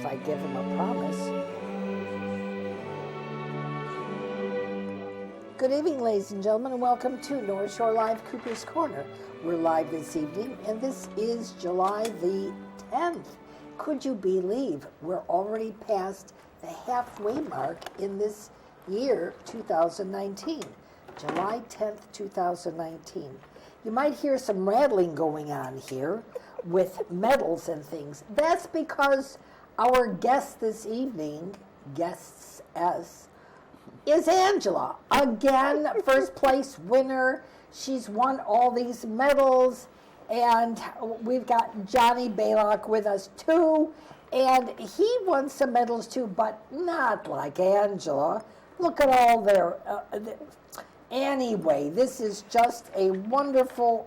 if I give him a promise. Good evening, ladies and gentlemen, and welcome to North Shore Live Cooper's Corner. We're live this evening, and this is July the 10th. Could you believe we're already past the halfway mark in this year, 2019? July 10th, 2019. You might hear some rattling going on here with medals and things. That's because our guest this evening, is Angela. Again, first place winner. She's won all these medals. And we've got Johnny Baylock with us too. And he won some medals too, but not like Angela. Look at all their... Anyway, this is just a wonderful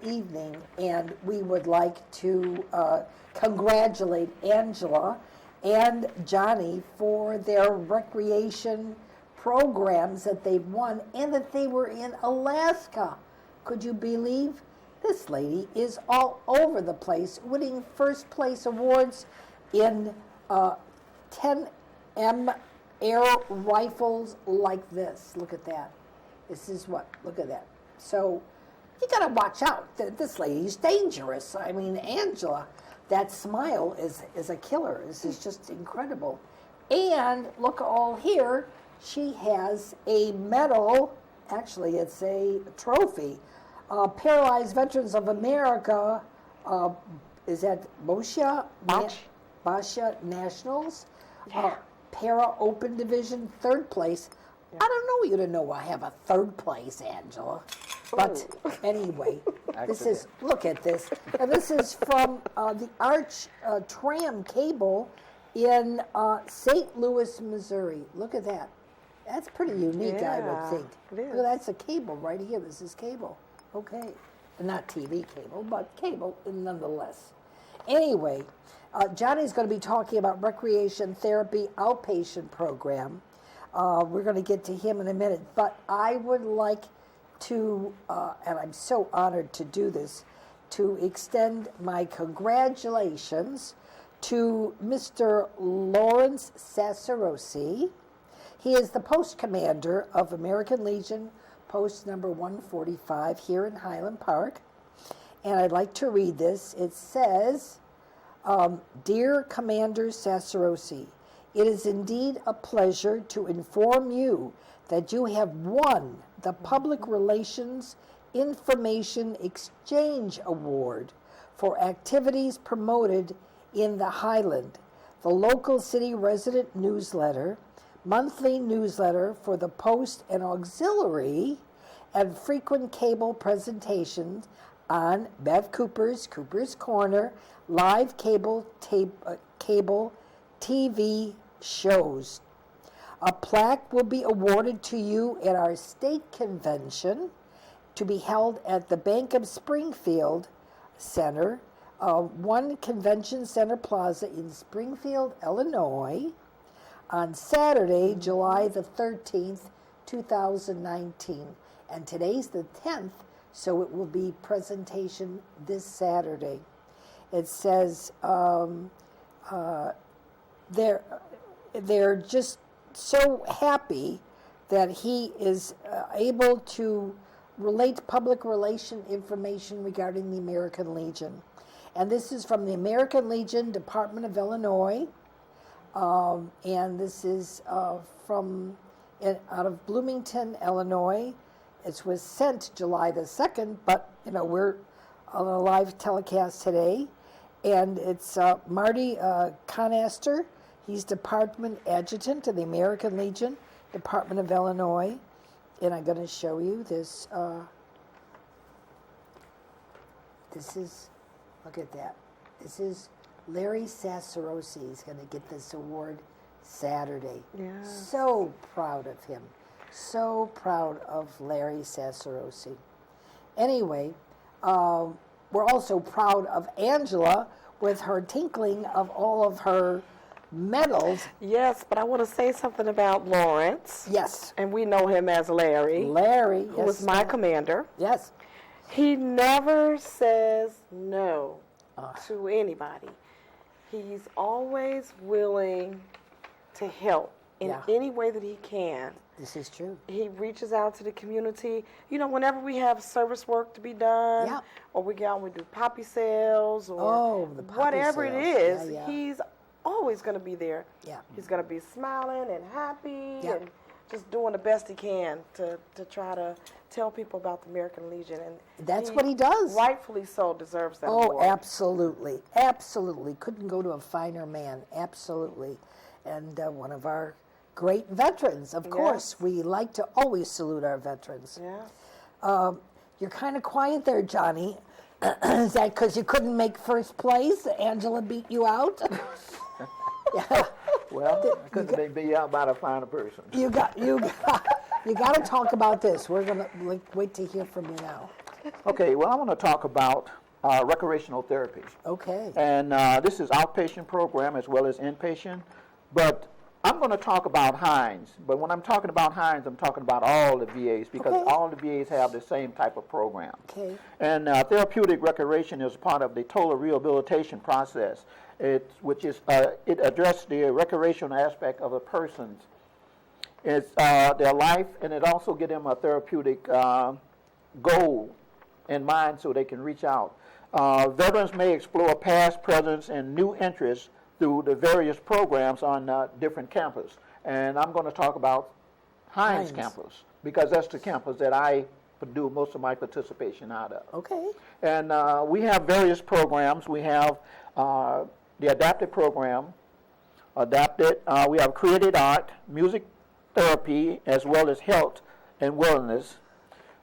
evening, and we would like to congratulate Angela and Johnny for their recreation programs that they've won and that they were in Alaska. Could you believe? This lady is all over the place, winning first place awards in 10M air rifles like this. Look at that. This is what, look at that. So you gotta watch out. This lady's dangerous. I mean, Angela, that smile is a killer. This is just incredible. And look all here, she has a medal. Actually, it's a trophy. Paralyzed Veterans of America, is that Boscia Nationals? Yeah. Para Open Division, third place. Yeah. I don't know you to know I have a third place, Angela. But anyway, this is, look at this. And this is from the Arch Tram Cable in St. Louis, Missouri. Look at that. That's pretty unique, I would think. Look, that's a cable right here. This is cable. Okay. Not TV cable, but cable nonetheless. Anyway, Johnny's going to be talking about recreation therapy outpatient program. We're going to get to him in a minute, but I would like to, and I'm so honored to do this, to extend my congratulations to Mr. Lawrence Sassarosi. He is the post commander of American Legion, post number 145 here in Highland Park. And I'd like to read this. It says, Dear Commander Sassarosi, it is indeed a pleasure to inform you that you have won the Public Relations Information Exchange Award for activities promoted in the Highland, the local city resident newsletter, monthly newsletter for the Post and auxiliary, and frequent cable presentations on Bev Cooper's Corner, live cable TV shows. A plaque will be awarded to you at our state convention to be held at the Bank of Springfield Center, One Convention Center Plaza in Springfield, Illinois, on Saturday, July the 13th, 2019. And today's the 10th, so it will be presentation this Saturday. It says they're just so happy that he is able to relate public relation information regarding the American Legion. And this is from the American Legion, Department of Illinois, and this is from out of Bloomington, Illinois. It was sent July the 2nd, but we're on a live telecast today. And it's Marty Conaster. He's Department Adjutant of the American Legion, Department of Illinois. And I'm going to show you this. This is, look at that. This is Larry Sassarosi. He's going to get this award Saturday. Yeah. So proud of him. So proud of Larry Sassarosi. Anyway, we're also proud of Angela with her tinkling of all of her medals. Yes, but I want to say something about Lawrence. Yes. And we know him as Larry. Larry, who was my commander. Yes. He never says no to anybody. He's always willing to help in Yeah. any way that he can. This is true. He reaches out to the community. You know, whenever we have service work to be done, Yeah. or we go out and we do poppy sales, or Oh, the poppy whatever it sales. is, Yeah, yeah. he's always going to be there. Yeah. He's going to be smiling and happy Yeah. and just doing the best he can to try to tell people about the American Legion. And That's what he does. Rightfully so deserves that Oh, award. absolutely. Absolutely. Couldn't go to a finer man. Absolutely. And one of our great veterans, of course. We like to always salute our veterans. Yeah. You're kind of quiet there, Johnny. Is that because you couldn't make first place? Angela beat you out? Yeah. Well, I couldn't be beat out by a finer person. You got to talk about this. We're gonna wait to hear from you now. Okay, well, I want to talk about recreational therapy. Okay. And this is outpatient program as well as inpatient. But I'm going to talk about Hines. But when I'm talking about Hines, I'm talking about all the VAs because Okay. all the VAs have the same type of program. Okay. And therapeutic recreation is part of the total rehabilitation process, it addresses the recreational aspect of a person's their life, and it also gives them a therapeutic goal in mind so they can reach out. Veterans may explore past, present, and new interests through the various programs on different campuses. And I'm going to talk about Hines campus because that's the campus that I do most of my participation out of. Okay. And we have various programs. We have the adapted program, we have created art, music therapy, as well as health and wellness.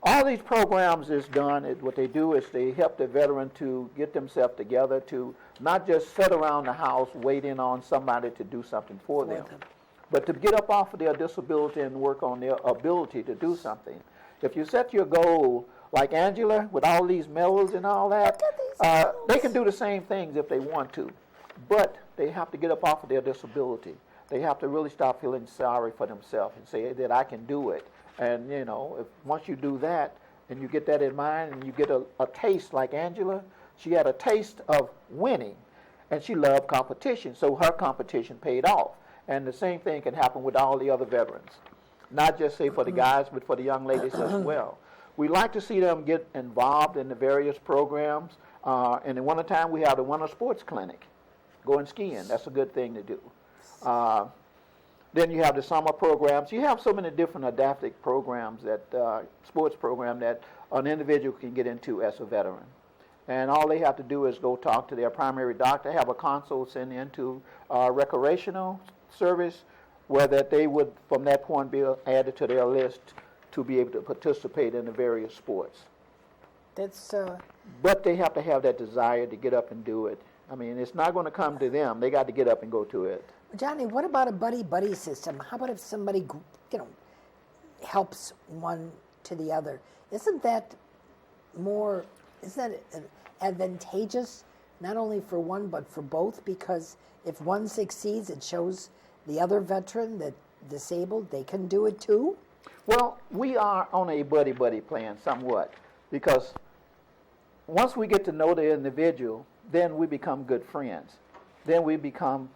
All these programs is done, what they do is they help the veteran to get themselves together to not just sit around the house waiting on somebody to do something for them, but to get up off of their disability and work on their ability to do something. If you set your goal, like Angela, with all these medals and all that, they can do the same things if they want to, but they have to get up off of their disability. They have to really stop feeling sorry for themselves and say that I can do it. And, you know, if once you do that and you get that in mind and you get a taste like Angela, she had a taste of winning and she loved competition, so her competition paid off. And the same thing can happen with all the other veterans, not just say for the guys, but for the young ladies as well. We like to see them get involved in the various programs. And in winter time, we have the winter sports clinic, going skiing. That's a good thing to do. Then you have the summer programs. You have so many different adaptive programs that sports program that an individual can get into as a veteran. And all they have to do is go talk to their primary doctor, have a consult sent into recreational service, where that they would, from that point, be added to their list to be able to participate in the various sports. That's But they have to have that desire to get up and do it. I mean, it's not going to come to them. They got to get up and go to it. Johnny, what about a buddy-buddy system? How about if somebody, helps one to the other? Isn't that advantageous, not only for one, but for both? Because if one succeeds, it shows the other veteran that disabled, they can do it too? Well, we are on a buddy-buddy plan somewhat, because once we get to know the individual, then we become good friends. Then we become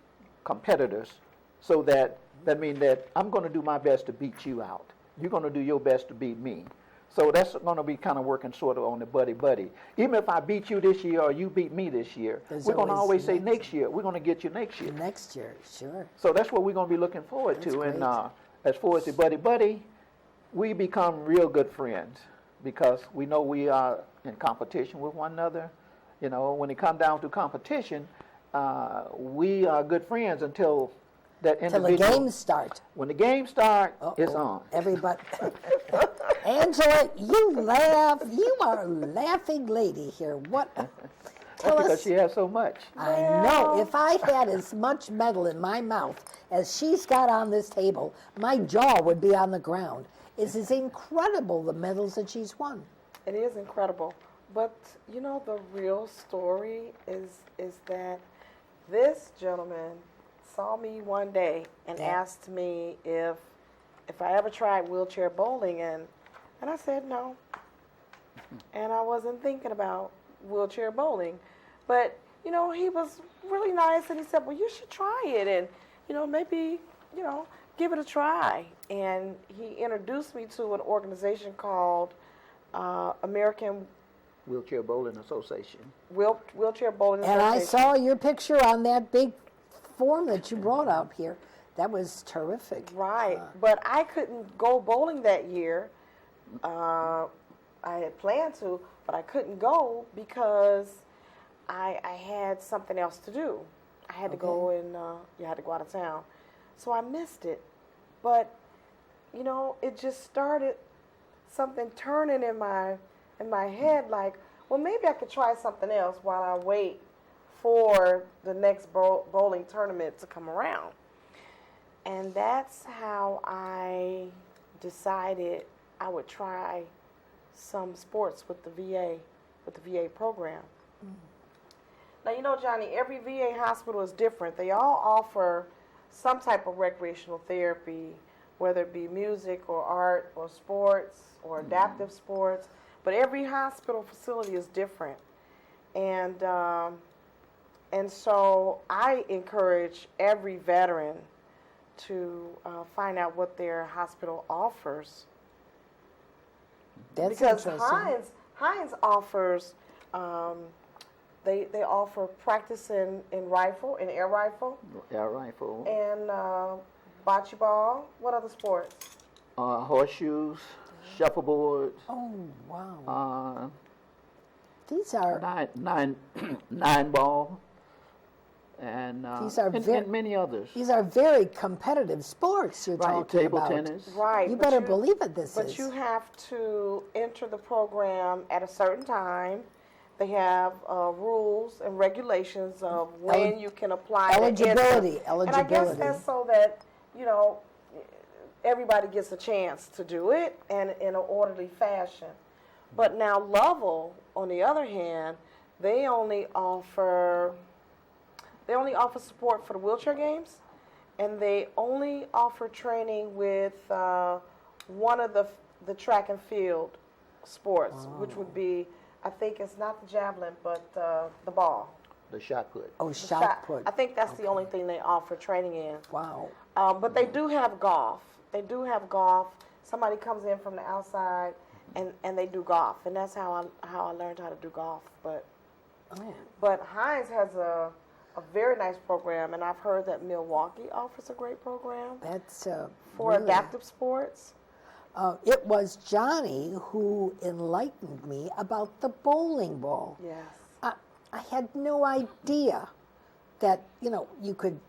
competitors, so that means that I'm going to do my best to beat you out. You're going to do your best to beat me. So that's going to be kind of working sort of on the buddy-buddy. Even if I beat you this year or you beat me this year, we're going to always say next year. We're going to get you next year. Next year, sure. So that's what we're going to be looking forward to. That's And great. as far as the buddy-buddy, we become real good friends because we know we are in competition with one another. You know, when it comes down to competition, we are good friends until that Till individual. the games start. When the game starts, it's on. Everybody. Angela, you laugh. You are a laughing lady here. What? Tell That's because us. she has so much. I know. If I had as much metal in my mouth as she's got on this table, my jaw would be on the ground. It is incredible, the medals that she's won. It is incredible. But, you know, the real story is that this gentleman saw me one day and asked me if I ever tried wheelchair bowling, and I said no. And I wasn't thinking about wheelchair bowling. But he was really nice, and he said, well, you should try it, and, maybe, give it a try. And he introduced me to an organization called American Wheelchair Bowling Association. Wheelchair Bowling And I Association. saw your picture on that big form that you brought up here. That was terrific. Right, but I couldn't go bowling that year. I had planned to, but I couldn't go because I had something else to do. I had to go and you had to go out of town, so I missed it. But it just started something turning in my head, like, well, maybe I could try something else while I wait for the next bowling tournament to come around. And that's how I decided I would try some sports with the VA program. Now, Johnny, every VA hospital is different. They all offer some type of recreational therapy, whether it be music or art or sports or adaptive sports. But every hospital facility is different. And so I encourage every veteran to find out what their hospital offers. That's Because interesting. Hines offers, they offer practice in air rifle, Air rifle, and bocce ball. What other sports? horseshoes, shuffleboards, Oh, wow. uh, These are nine ball, and, These are and many others. very competitive sports you're Right, talking table about. tennis. Right. You but better believe it. This But is. you have to enter the program at a certain time. They have rules and regulations of when you can apply. Eligibility. And I guess that's so that everybody gets a chance to do it and in an orderly fashion. But now Lovell, on the other hand, they only offer support for the wheelchair games, and they only offer training with one of the track and field sports, which would be, I think it's not the javelin, but the ball. The shot put. Oh, The shot put. I think that's the only thing they offer training in. Wow. But they do have golf. Somebody comes in from the outside, and they do golf, and that's how I learned how to do golf. But Hines has a very nice program, and I've heard that Milwaukee offers a great program That's for really- adaptive sports. It was Johnny who enlightened me about the bowling ball. Yes. I had no idea that you could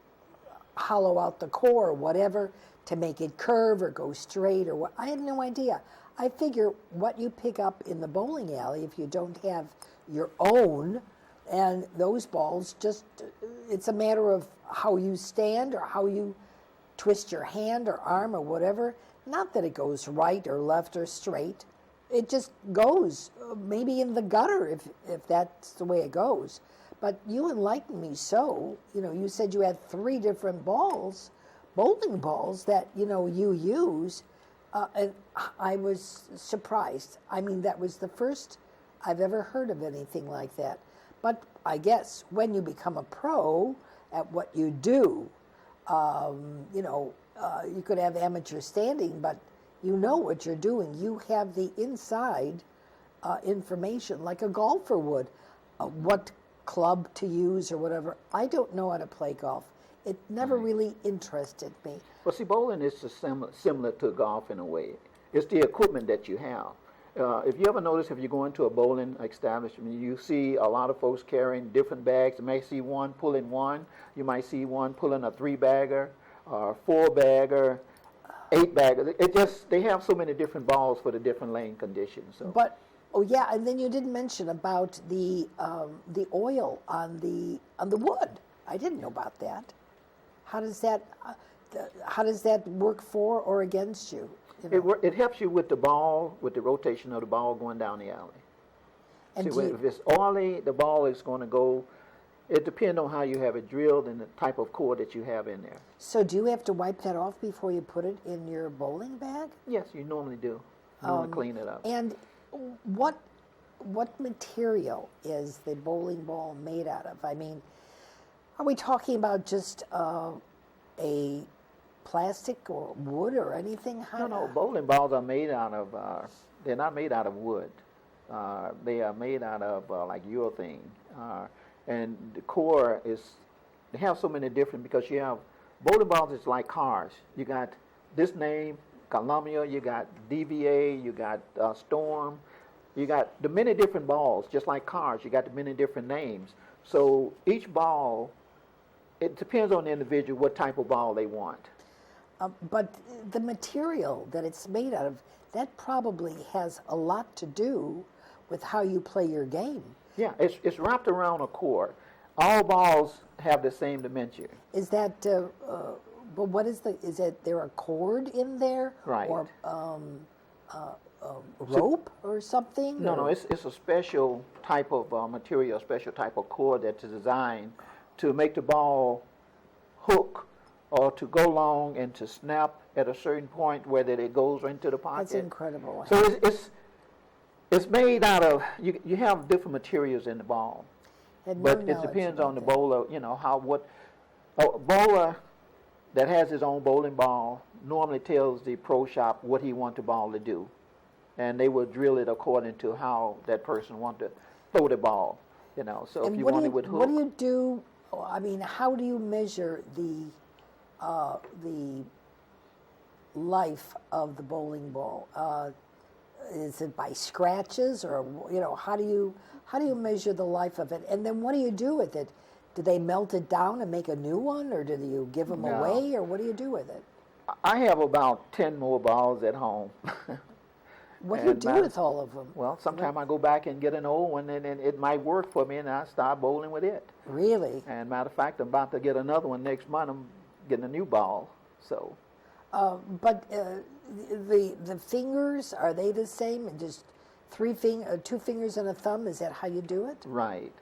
hollow out the core or whatever to make it curve or go straight or what. I had no idea. I figure what you pick up in the bowling alley, if you don't have your own, and those balls it's a matter of how you stand or how you twist your hand or arm or whatever. Not that it goes right or left or straight. It just goes, maybe in the gutter if that's the way it goes. But you enlightened me so. You said you had 3 different balls, bowling balls that, you use. And I was surprised. I mean, that was the first I've ever heard of anything like that. But I guess when you become a pro at what you do, you could have amateur standing, but you know what you're doing. You have the inside information like a golfer would. What club to use or whatever. I don't know how to play golf. It never really interested me. Well, see, bowling is similar to golf in a way. It's the equipment that you have. If you ever notice, if you go into a bowling establishment, you see a lot of folks carrying different bags. You may see one pulling one. You might see one pulling a 3-bagger, or 4-bagger, 8-bagger. They have so many different balls for the different lane conditions. So. But and then you didn't mention about the oil on the wood. I didn't know about that. How does that work for or against you? It helps you with the ball, with the rotation of the ball going down the alley. And If it's oily, the ball is going to go. It depends on how you have it drilled and the type of core that you have in there. So do you have to wipe that off before you put it in your bowling bag? Yes, you normally do. You want to clean it up. And what what material is the bowling ball made out of? I mean, are we talking about just a plastic or wood or anything? No, bowling balls are made out of, they're not made out of wood. They are made out of like urethane. And the core is, they have so many different, because you have, bowling balls is like cars. You got this name, Columbia, you got DVA, you got Storm, you got the many different balls, just like cars, you got the many different names. So each ball, it depends on the individual what type of ball they want. But the material that it's made out of, that probably has a lot to do with how you play your game. Yeah, it's wrapped around a core. All balls have the same dimension. Is that, but what is there a cord in there? Right. Or rope or something? No, it's a special type of material, a special type of cord that's designed to make the ball hook or to go long and to snap at a certain point where that it goes into the pocket. That's incredible. So it's made out of, you have different materials in the ball. But it depends on the bowler, you know, a bowler that has his own bowling ball normally tells the pro shop what he wants the ball to do. And they will drill it according to how that person wants to throw the ball, you know. So if you want it with hook. What do you do, I mean, how do you measure the life of the bowling ball? Is it by scratches, or, you know, how do you measure the life of it? And then what do you do with it? Do they melt it down and make a new one, or do you give them away, or what do you do with it? I have about 10 more balls at home. What do you do with all of them? Well, sometimes I go back and get an old one, and it might work for me, and I start bowling with it. Really? And matter of fact, I'm about to get another one next month. I'm getting a new ball, so. But the fingers, are they the same? And just two fingers and a thumb? Is that how you do it? Right.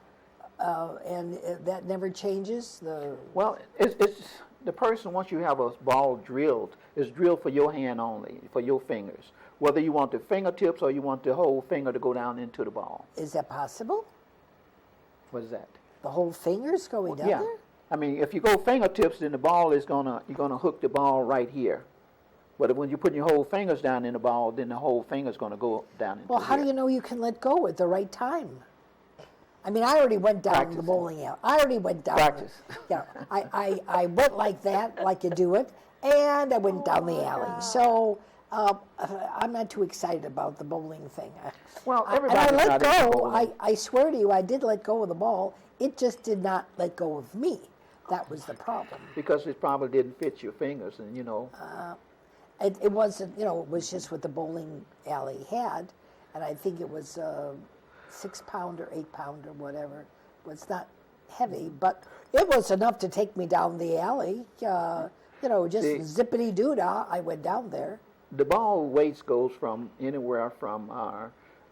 And that never changes? Well, it's the person, once you have a ball drilled, is drilled for your hand only, for your fingers. Whether you want the fingertips or you want the whole finger to go down into the ball. Is that possible? What is that? The whole finger's going down there? I mean, if you go fingertips, then the ball is you're gonna hook the ball right here. But when you put your whole fingers down in the ball, then the whole finger's gonna go down into Well, how here. do you know you can let go at the right time? I mean, I already went down the bowling alley. I already went down. Practice. Yeah, I went like that, like you do it, and I went down the alley. So I'm not too excited about the bowling thing. Well, and I everybody's let not into go. bowling. I swear to you, I did let go of the ball. It just did not let go of me. That was the problem. Because it probably didn't fit your fingers, and you know. It wasn't, you know, it was just what the bowling alley had, and I think it was 6 pound or 8 pound or whatever. It was not heavy, but it was enough to take me down the alley. You know, just zippity doo dah. I went down there. The ball weights goes from anywhere from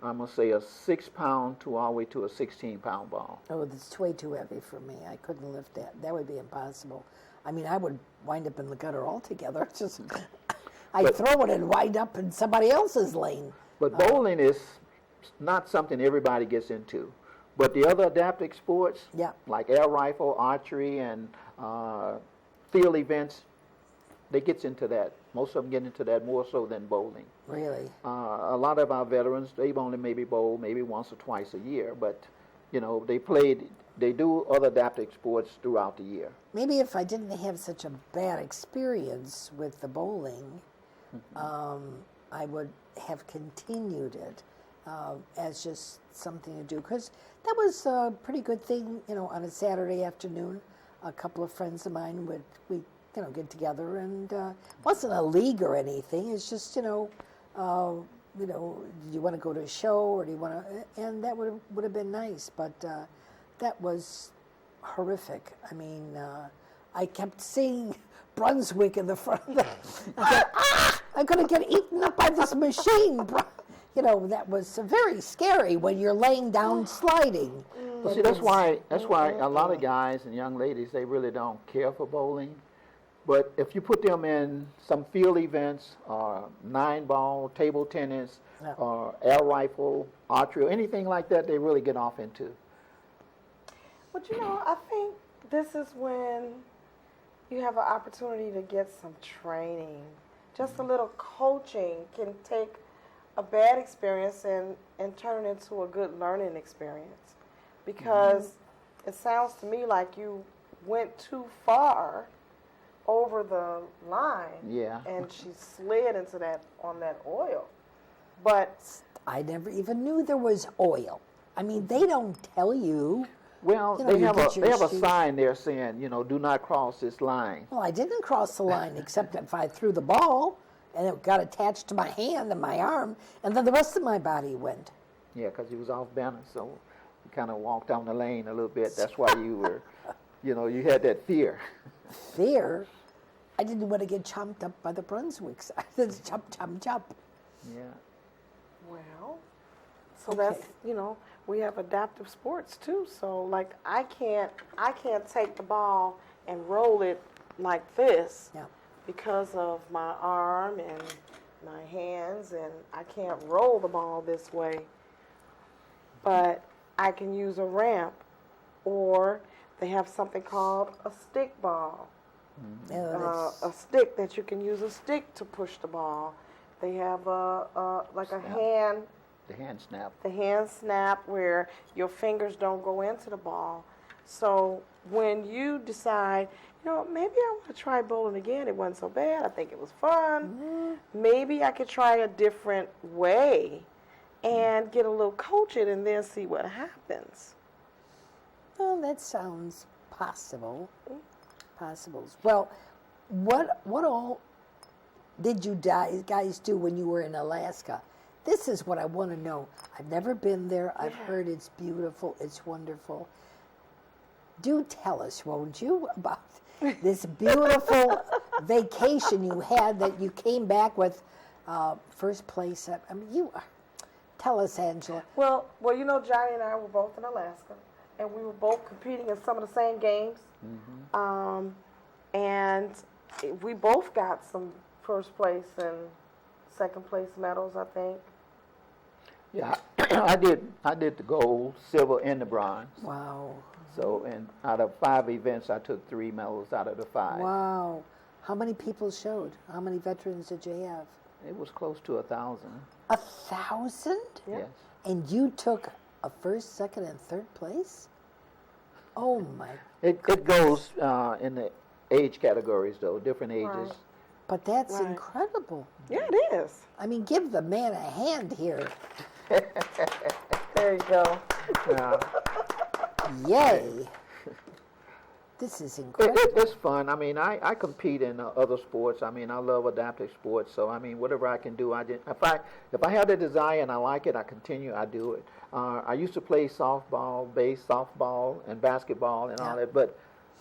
I'm gonna say a 6 pound to all the way to a 16 pound ball. Oh, it's way too heavy for me. I couldn't lift that. That would be impossible. I mean, I would wind up in the gutter altogether. It's just, I'd throw it and wind up in somebody else's lane. But bowling is not something everybody gets into. But the other adaptive sports, like air rifle, archery, and field events, they get into that. Most of them get into that more so than bowling. Really? A lot of our veterans, they've only maybe bowled maybe once or twice a year, but you know, they do other adaptive sports throughout the year. Maybe if I didn't have such a bad experience with the bowling, I would have continued it as just something to do. Because that was a pretty good thing, you know, on a Saturday afternoon. A couple of friends of mine we get together, and it wasn't a league or anything. It's just, do you want to go to a show, or do you want to? And that would have been nice, but that was horrific. I mean, I kept seeing Brunswick in the front of the. I'm going to get eaten up by this machine. You know, that was very scary when you're laying down sliding. Well, see, that's why a lot of guys and young ladies, they really don't care for bowling. But if you put them in some field events, 9-ball, table tennis, Yeah. air rifle, archery, or anything like that, they really get off into. But you know, I think this is when you have an opportunity to get some training. Just a little coaching can take a bad experience and turn it into a good learning experience. Because it sounds to me like you went too far over the line. Yeah. And she slid into that on that oil. But I never even knew there was oil. I mean, they don't tell you. Well, You know, they you have get a your they have a shoes. sign there saying, do not cross this line. Well, I didn't cross the line except if I threw the ball and it got attached to my hand and my arm, and then the rest of my body went. Yeah, because he was off balance, so you kind of walked down the lane a little bit. That's why you were, you had that fear. Fear. I didn't want to get chomped up by the Brunswicks. I said, chomp, chomp, chomp. Yeah. well, so Okay. that's we have adaptive sports too. So like I can't take the ball and roll it like this Yeah. because of my arm and my hands, and I can't roll the ball this way. But I can use a ramp, or they have something called a stick ball. Yeah, that's- A stick that you can use a stick to push the ball. They have like a hand. The hand snap. The hand snap where your fingers don't go into the ball. So when you decide, maybe I want to try bowling again, it wasn't so bad, I think it was fun, maybe I could try a different way and get a little coaching and then see what happens. Well, that sounds possible. Possibles. Well, what all did you guys do when you were in Alaska? This is what I want to know. I've never been there. I've heard it's beautiful. It's wonderful. Do tell us, won't you, about this beautiful vacation you had that you came back with first place. I mean, tell us, Angela. Well, Johnny and I were both in Alaska, and we were both competing in some of the same games. And we both got some first place and second place medals, I think. Yeah, I did the gold, silver, and the bronze. Wow. So, and out of 5 events, I took 3 medals out of the 5. Wow. How many people showed? How many veterans did you have? It was close to 1,000. 1,000? Yes. And you took a first, second, and third place? Oh my! It goes in the age categories though, different ages. Right. But that's Right. incredible. Yeah, it is. I mean, give the man a hand here. There you go. Yay! This is incredible. It's fun. I mean, I compete in other sports. I mean, I love adaptive sports. So I mean, whatever I can do, if I have the desire and I like it, I continue. I do it. I used to play softball, base softball, and basketball and all that. But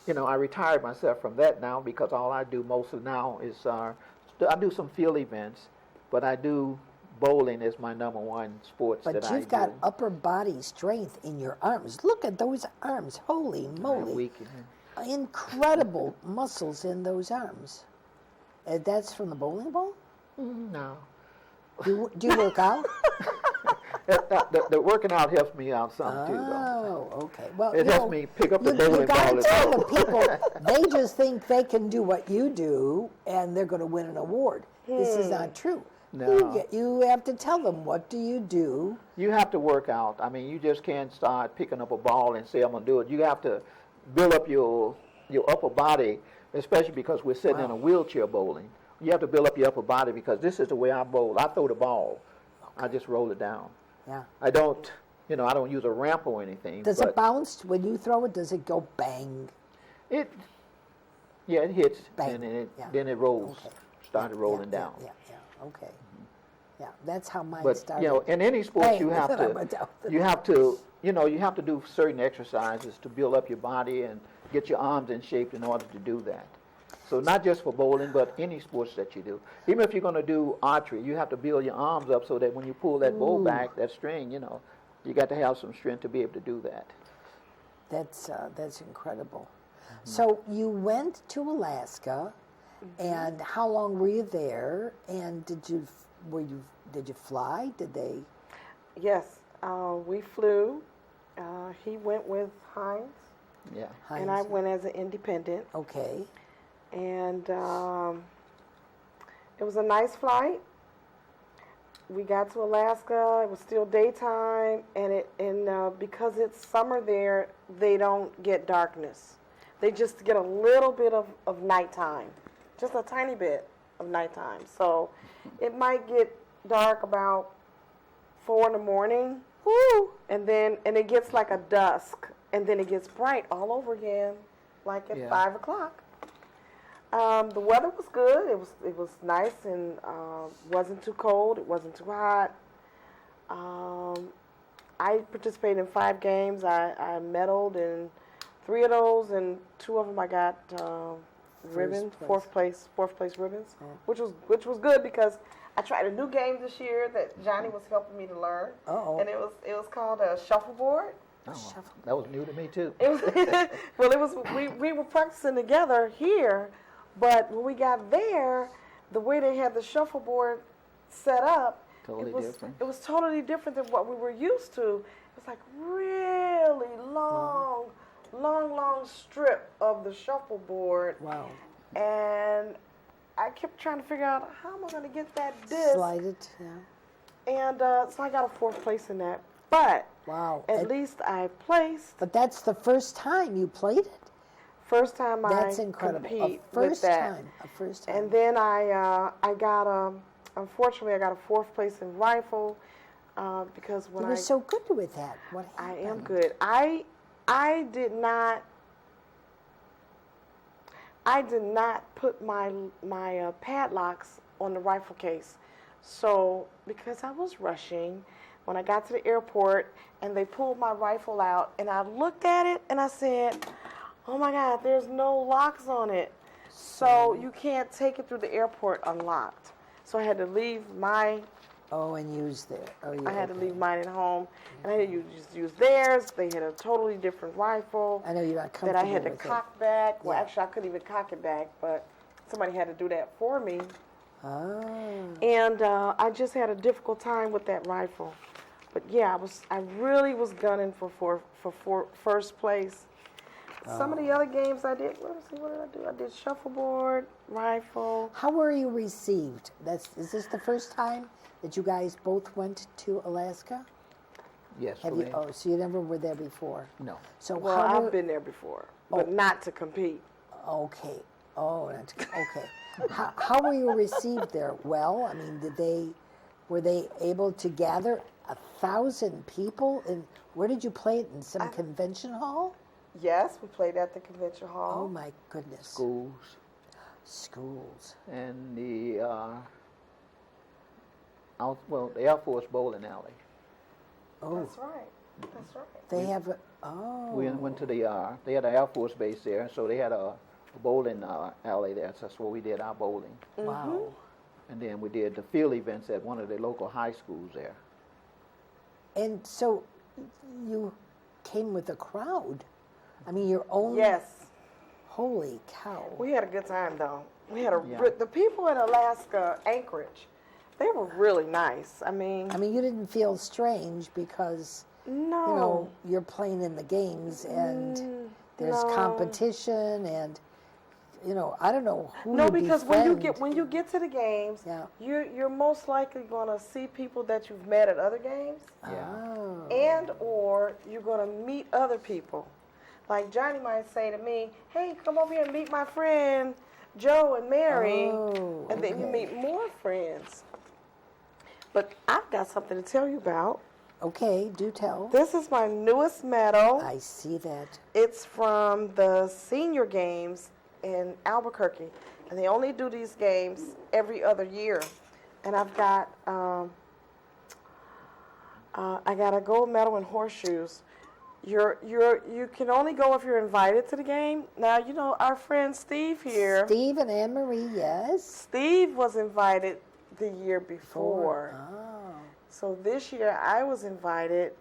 I retired myself from that now because all I do mostly now is I do some field events, but I do bowling as my number one sports But that I do. you've got upper body strength in your arms. Look at those arms. Holy moly. Weak. Incredible muscles in those arms. That's from the bowling ball? No. Do you work out? The working out helps me out some too, though. Oh, okay. Well, It helps me pick up the you bowling gotta ball. tell the people, they just think they can do what you do and they're going to win an award. This is not true. No. You have to tell them, what do you do? You have to work out. I mean, you just can't start picking up a ball and say, I'm going to do it. You have to build up your upper body, especially because we're sitting in a wheelchair bowling. You have to build up your upper body because this is the way I bowl. I throw the ball. I just roll it down. Yeah. I don't use a ramp or anything. Does but it bounce when you throw it? Does it go bang? it hits, Bang. and Yeah. then it rolls, Okay. started rolling Yeah, down. Yeah, okay. Yeah, that's how mine But started. in any sport, Bang, you have then I went down. you have to do certain exercises to build up your body and get your arms in shape in order to do that. So not just for bowling, but any sports that you do. Even if you're going to do archery, you have to build your arms up so that when you pull that bow back, that string, you got to have some strength to be able to do that. That's incredible. So you went to Alaska. And how long were you there? And did you fly? Did they? Yes, we flew. He went with Heinz, Yeah. and I Heinz? went as an independent. Okay. And it was a nice flight. We got to Alaska. It was still daytime, and because it's summer there, they don't get darkness. They just get a little bit of nighttime, just a tiny bit of nighttime. So it might get dark about 4 in the morning, and it gets like a dusk, and then it gets bright all over again, like at Yeah. 5 o'clock. The weather was good. It was nice and wasn't too cold. It wasn't too hot. I participated in 5 games. I medaled in 3 of those, and 2 of them I got ribbons, place. fourth place ribbons, which was good because I tried a new game this year that Johnny was helping me to learn, Uh-oh. and it was called a shuffleboard. Oh, that was new to me too. It was we were practicing together here, but when we got there, the way they had the shuffleboard set up, Totally different. It was totally different than what we were used to. It was like really long strip of the shuffleboard, Wow. and I kept trying to figure out how am I going to get that disc, Slide it. Yeah. and so I got a 4th place in that. But Wow. at least I placed. But that's the first time you played it. First time That's I incredible. compete A first with that. time. A first time. And then I got unfortunately I got a 4th place in rifle because when you were so good with that. What I happened? am good. I did not put my padlocks on the rifle case. So because I was rushing, when I got to the airport and they pulled my rifle out and I looked at it and I said, "Oh my God, there's no locks on it." So you can't take it through the airport unlocked. So I had to leave my Oh, and use there. Oh, yeah. I had to okay. leave mine at home, and I had to just use theirs. They had a totally different rifle I know you're not that comfortable I had to with cock back. Well, Yeah. actually, I couldn't even cock it back, but somebody had to do that for me. it. Oh. And I just had a difficult time with that rifle. But yeah, I really was gunning for first place. Some of the other games I did, what did I do? I did shuffleboard, rifle. How were you received? Is this the first time that you guys both went to Alaska? Yes. Have for you? me. Oh, so you never were there before. No. So Well, how I've been there before, but not to compete. Okay. Oh, okay. How were you received there? Well, I mean, were they able to gather 1,000 people? And where did you play it? In some convention hall? Yes, we played at the convention hall. Oh my goodness. Schools. And the the Air Force bowling alley. Oh, That's right. That's right. they have. Oh. We went to they had an Air Force base there, so they had a bowling alley there. So that's where we did our bowling. Wow. And then we did the field events at one of the local high schools there. And so you came with a crowd. I mean, your own. Yes. Holy cow. We had a good time, though. We had Yeah. the people in Alaska, Anchorage, they were really nice. I mean, You didn't feel strange because, no. you're playing in the games and there's no. competition and, I don't know who No, you because befriend. when you get to the games, Yeah. you're most likely going to see people that you've met at other games, Oh. and or you're going to meet other people. Like Johnny might say to me, "Hey, come over here and meet my friend Joe and Mary," Oh, and then you okay. meet more friends. But I've got something to tell you about. Okay, do tell. This is my newest medal. I see that. It's from the senior games in Albuquerque, and they only do these games every other year. And I've got I got a gold medal in horseshoes. You can only go if you're invited to the game. Now our friend Steve here. Steve and Anne Marie, yes. Steve was invited the year before. Oh. So this year I was invited,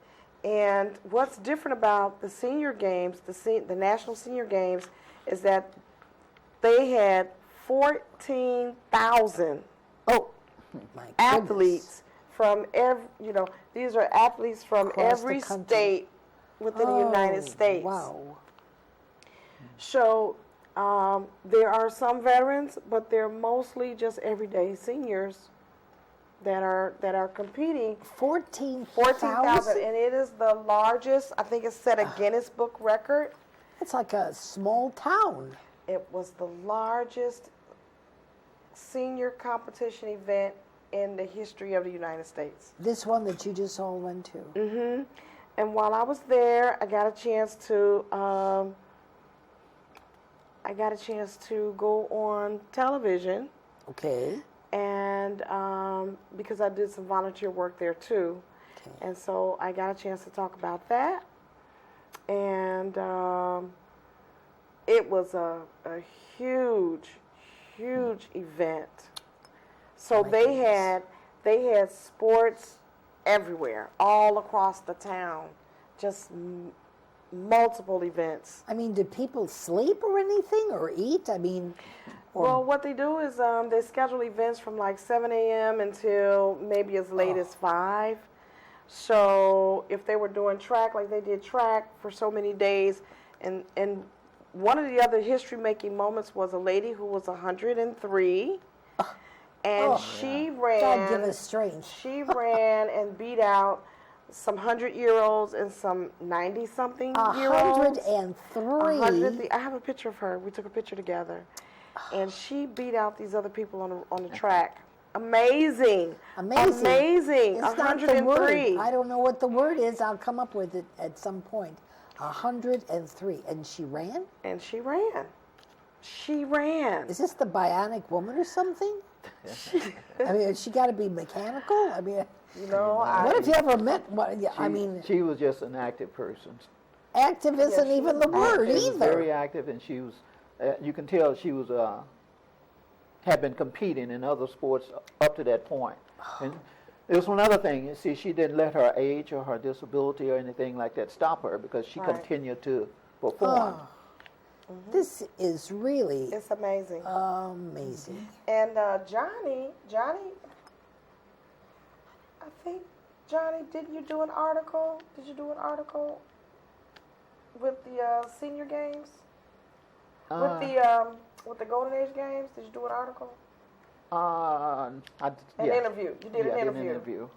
and what's different about the senior games, the National Senior Games, is that they had 14,000 Oh, my goodness. athletes from these are athletes from Across the every country. state within the United States. Wow. So there are some veterans, but they're mostly just everyday seniors that are competing. 14,000, and it is the largest. I think it's set a Guinness Book record. It's like a small town. It was the largest senior competition event in the history of the United States. This one that you just all went to. Mm-hmm. And while I was there, I got a chance to go on television, Okay. and because I did some volunteer work there too, Okay. and so I got a chance to talk about that, and it was a huge event. So My they goodness. had sports everywhere, all across the town, just multiple events. I mean, did people sleep or anything or eat? I mean, Well, what they do is they schedule events from like 7 a.m. until maybe as late as 5. So if they were doing track, like they did track for so many days, and one of the other history-making moments was a lady who was 103, and she ran. God give us strength. She ran and beat out some 100-year-olds and some 90-something-year-olds. 103. I have a picture of her. We took a picture together, and she beat out these other people on the track. Amazing. Amazing. It's not the 103. word. I don't know what the word is. I'll come up with it at some point. 103. And she ran? And she ran. She ran. Is this the bionic woman or something? I mean, she got to be mechanical? I mean, what if you ever met one? Yeah, I mean, She was just an active person. active isn't she even was the word She was very either. active, and she was, you can tell she was, had been competing in other sports up to that point. And there was one other thing. You see, she didn't let her age or her disability or anything like that stop her, because she Right. continued to perform. This is really It's amazing. amazing. And Johnny, I think, Johnny, did you do an article? Did you do an article with the senior games? Uh, With the Golden Age games? Did you do an article? An Interview. You did Yeah, an I did interview. an interview.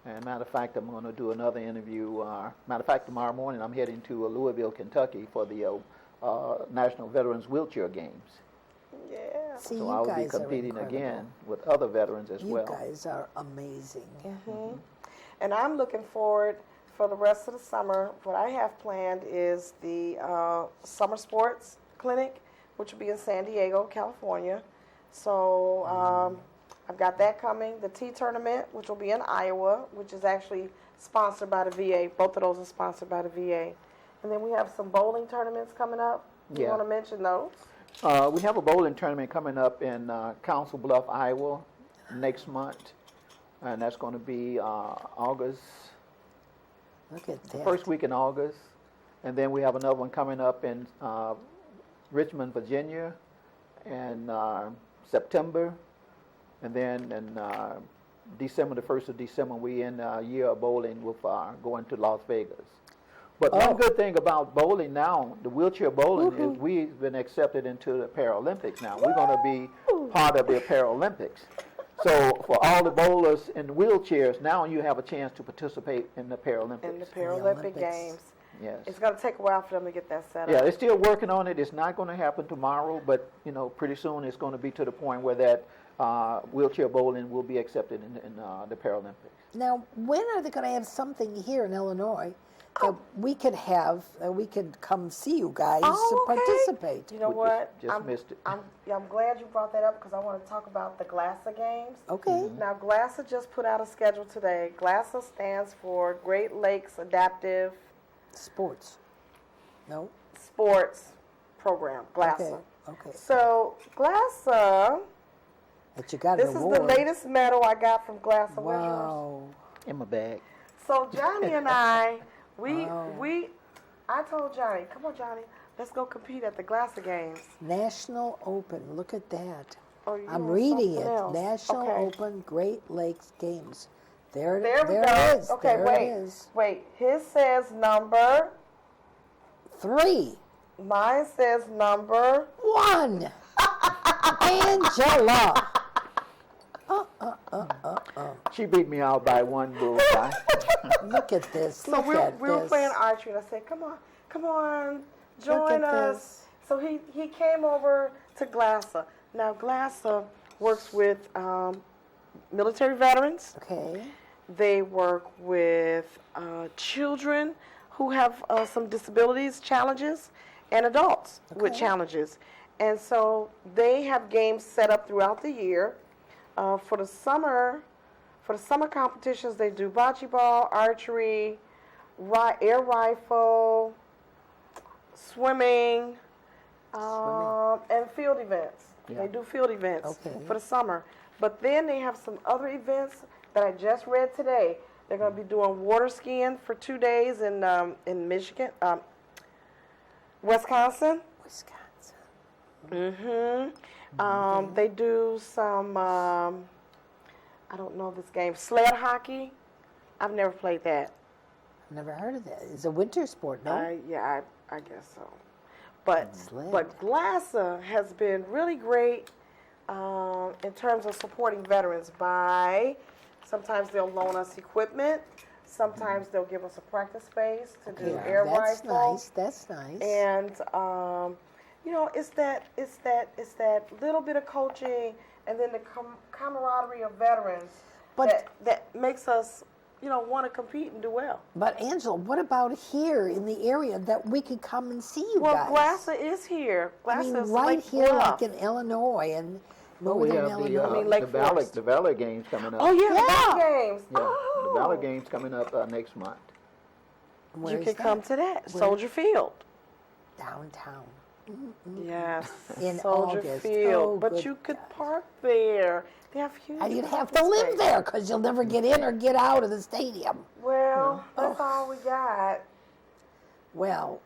And matter of fact, I'm going to do another interview. Matter of fact, tomorrow morning I'm heading to Louisville, Kentucky for the National Veterans Wheelchair Games. Yeah. See, So you I will be guys are competing incredible. again with other veterans as You well. guys are amazing. And I'm looking forward for the rest of the summer. What I have planned is the summer sports clinic, which will be in San Diego, California. So I've got that coming. The tea tournament, which will be in Iowa, which is actually sponsored by the VA. Both of those are sponsored by the VA. And then we have some bowling tournaments coming up. You Yeah. want to mention those? We have a bowling tournament coming up in Council Bluff, Iowa, next month, and that's going to be August, Look at that. first week in August, and then we have another one coming up in Richmond, Virginia, in September, and then in December, the 1st of December, we end a year of bowling with going to Las Vegas. But one good thing about bowling now, the wheelchair bowling, is we've been accepted into the Paralympics now. We're going to be part of the Paralympics. So for all the bowlers in wheelchairs, now you have a chance to participate in the Paralympics. In the Paralympic Olympics. Games. Yes. It's going to take a while for them to get that set up. Yeah, they're still working on it. It's not going to happen tomorrow, but pretty soon it's going to be to the point where that wheelchair bowling will be accepted in the Paralympics. Now, when are they going to have something here in Illinois that we could have, we could come see you guys Oh, to okay. participate? You know We what? just missed it. I'm glad you brought that up because I want to talk about the GLASA games. Okay. Now, GLASA just put out a schedule today. GLASA stands for Great Lakes Adaptive Sports. No? Sports Program, GLASA. Okay. Okay. So, GLASA, That you got this an is award. the latest medal I got from GLASA. Where's yours? Wow. In my bag. So Johnny and I, Wow. I told Johnny, come on Johnny, Let's go compete at the Glasser Games. National Open. Look at that. Oh, you I'm want reading something it. else. National Okay. Open Great Lakes Games. There There we there go. it is. Okay, there wait. it is. Wait. His says number. 3, Mine says number. 1. Angela. She beat me out by one bullseye. Look at this. So Look we at were this. playing archery, and I said, come on, join at us. this. So he came over to Glasser. Now, Glasser works with military veterans. Okay. They work with children who have some disabilities, challenges, and adults with Okay. challenges. And so they have games set up throughout the year. For the summer competitions, they do bocce ball, archery, air rifle, swimming, and field events. Yeah. They do field events Okay. for the summer. But then they have some other events that I just read today. They're going to be doing water skiing for 2 days in Michigan, Wisconsin. Wisconsin. They do some, I don't know this game, sled hockey. I've never played that. Never heard of that. It's a winter sport, no? I guess so. But Sled. Glasser has been really great in terms of supporting veterans by sometimes they'll loan us equipment, sometimes they'll give us a practice space to do air that's rifle. nice. That's nice. And it's that little bit of coaching, and then the camaraderie of veterans But- that makes us, want to compete and do well. But Angela, what about here in the area that we could come and see you Well, guys? Glasser is here. I Glasser mean, is right Lake here, Bluff. like in Illinois and Oh, we northern have Illinois. Lake Forest. the Valley Games coming up. Oh yeah, Yeah. the games. Yeah, Oh. the Valley Games coming up next month. Where You is can that? come to that Where? Soldier Field. Downtown. Yes, In Soldier August. Field. Oh, But good you could park there. They have huge. And you'd have to parking live space. there because you'll never get in or get out of the stadium. Well, that's Oh. all we got. Well,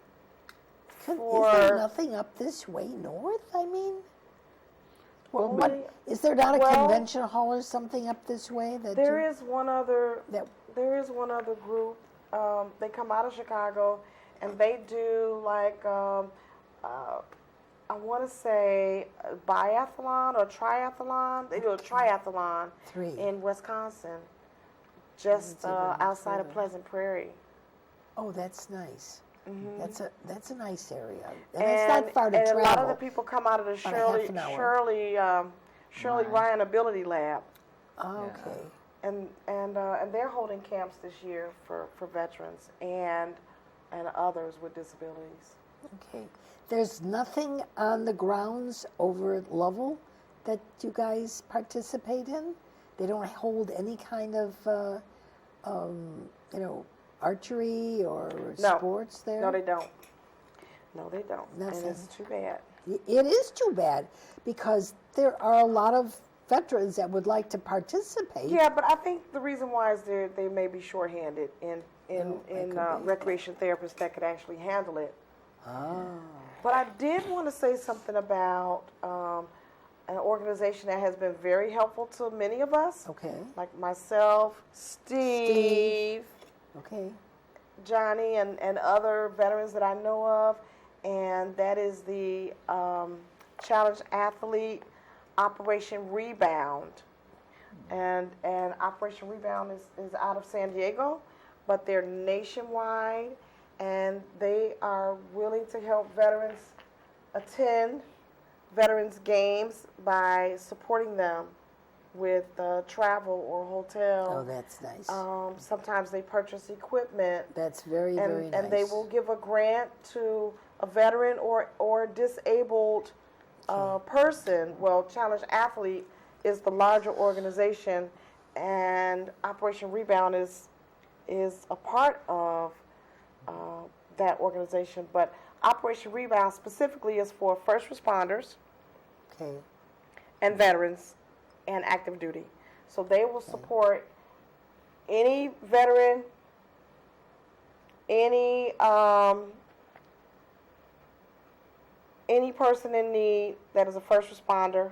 is there For- nothing up this way north? I mean, well, Only- what, is there not a well, convention hall or something up this way that There you, is one other. that There is one other group. They come out of Chicago, and they do like I want to say a biathlon or triathlon. They do a triathlon 3? in Wisconsin, just That's even much outside of further. Pleasant Prairie. Oh, that's nice. That's a nice area. And, And, it's not far to and travel. a lot of the people come out of the About a half an hour. Shirley Ryan Ability Lab, Oh, okay. and they're holding camps this year for veterans and others with disabilities. Okay. There's nothing on the grounds over at Lovell that you guys participate in? They don't hold any kind of, archery or No. sports there? No, they don't. No, they don't. That's And it's too bad. It is too bad because there are a lot of veterans that would like to participate. Yeah, but I think the reason why is they may be shorthanded in Oh, that could be. recreation therapists that could actually handle it. Ah, But I did want to say something about an organization that has been very helpful to many of us, okay, like myself, Steve, okay. Johnny, and other veterans that I know of, and that is the Challenge Athlete Operation Rebound. And Operation Rebound is out of San Diego, but they're nationwide, and they are willing to help veterans attend veterans games by supporting them with travel or hotel. Oh, that's nice. Sometimes they purchase equipment, That's very, very and, nice. and they will give a grant to a veteran or disabled person. Well, Challenge Athlete is the larger organization, and Operation Rebound is a part of that organization. But Operation Rebound specifically is for first responders Okay, and veterans and active duty. So they will support any veteran, any any person in need that is a first responder.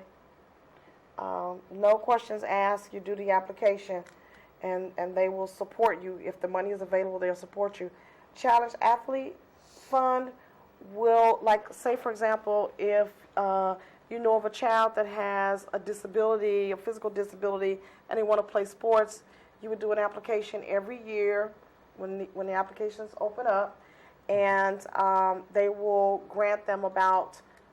No questions asked. You do the application, and they will support you. If the money is available, they'll support you. Challenge Athlete Fund will, like, say, for example, if you know of a child that has a disability, a physical disability, and they want to play sports, you would do an application every year when the applications open up, and they will grant them